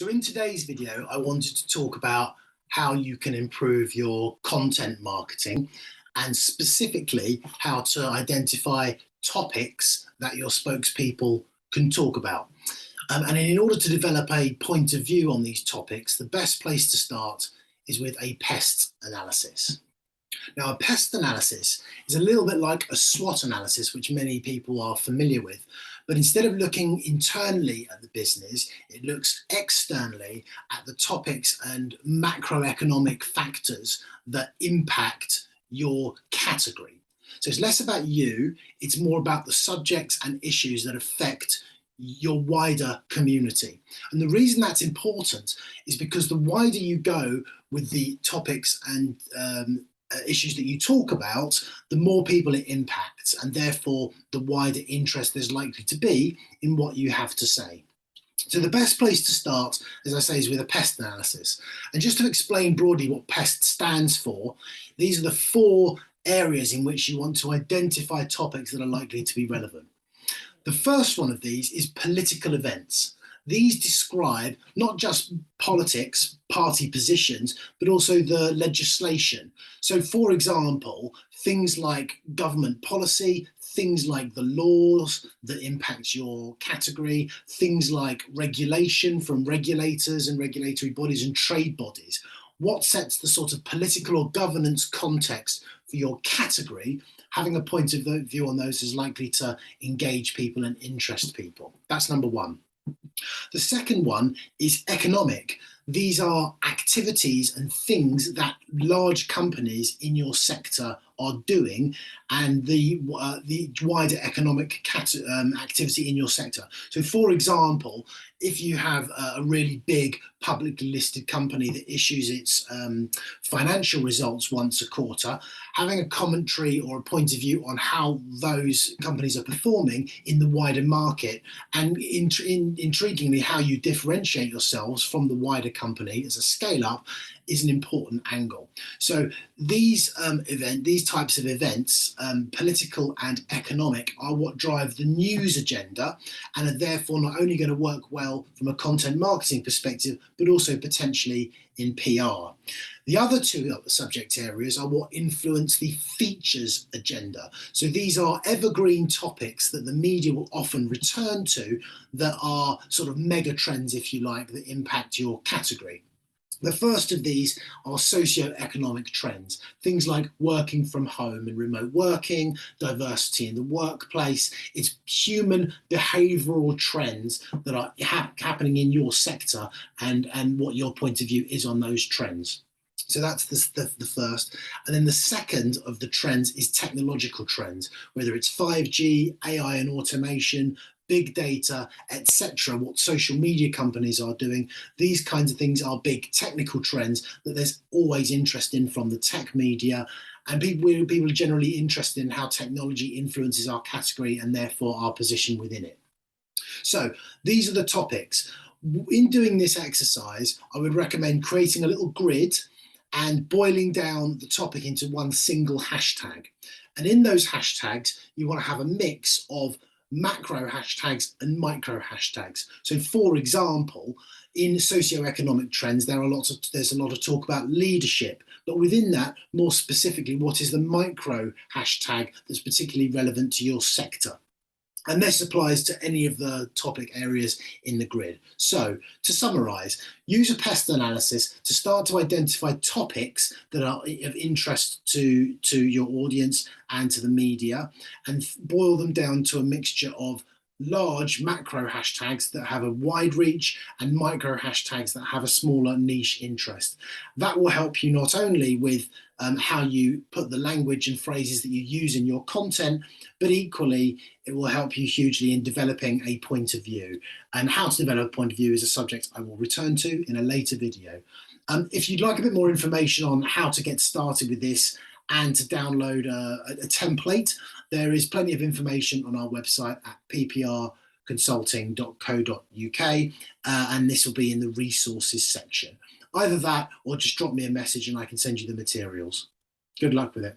So in today's video, I wanted to talk about how you can improve your content marketing and specifically how to identify topics that your spokespeople can talk about. And in order to develop a point of view on these topics, the best place to start is with a PEST analysis. Now, a PEST analysis is a little bit like a SWOT analysis, which many people are familiar with. But instead of looking internally at the business, it looks externally at the topics and macroeconomic factors that impact your category. So it's less about you, it's more about the subjects and issues that affect your wider community. And the reason that's important is because the wider you go with the topics and issues that you talk about, the more people it impacts, and therefore the wider interest there's likely to be in what you have to say. So the best place to start, as I say, is with a PEST analysis. And just to explain broadly what PEST stands for, these are the 4 areas in which you want to identify topics that are likely to be relevant. The first one of these is political events. These describe not just politics, party positions, but also the legislation. So, for example, things like government policy, things like the laws that impact your category, things like regulation from regulators and regulatory bodies and trade bodies. What sets the sort of political or governance context for your category? Having a point of view on those is likely to engage people and interest people. That's number one. The second one is economic. These are activities and things that large companies in your sector are doing and the wider economic activity in your sector. So, for example, if you have a really big publicly listed company that issues its financial results once a quarter, having a commentary or a point of view on how those companies are performing in the wider market, and intriguingly how you differentiate yourselves from the wider company as a scale up, is an important angle. So these types of events, political and economic, are what drive the news agenda and are therefore not only going to work well from a content marketing perspective, but also potentially in PR. The other 2 subject areas are what influence the features agenda. So these are evergreen topics that the media will often return to that are sort of mega trends, if you like, that impact your category. The first of these are socio-economic trends, things like working from home and remote working, diversity in the workplace. It's human behavioural trends that are happening in your sector and what your point of view is on those trends. So that's the first. And then the second of the trends is technological trends, whether it's 5G, AI and automation, big data, etc., what social media companies are doing. These kinds of things are big technical trends that there's always interest in from the tech media, and people are generally interested in how technology influences our category and therefore our position within it. So these are the topics. In doing this exercise, I would recommend creating a little grid and boiling down the topic into one single hashtag. And in those hashtags, you want to have a mix of macro hashtags and micro hashtags. So, for example, in socioeconomic trends, there's a lot of talk about leadership, but within that, more specifically, what is the micro hashtag that's particularly relevant to your sector? And this applies to any of the topic areas in the grid. So, to summarise, use a PEST analysis to start to identify topics that are of interest to your audience and to the media, and boil them down to a mixture of large macro hashtags that have a wide reach and micro hashtags that have a smaller niche interest. That will help you not only with how you put the language and phrases that you use in your content, but equally it will help you hugely in developing a point of view. And how to develop a point of view is a subject I will return to in a later video. If you'd like a bit more information on how to get started with this and to download a template, there is plenty of information on our website at pprconsulting.co.uk, and this will be in the resources section. Either that or just drop me a message and I can send you the materials. Good luck with it.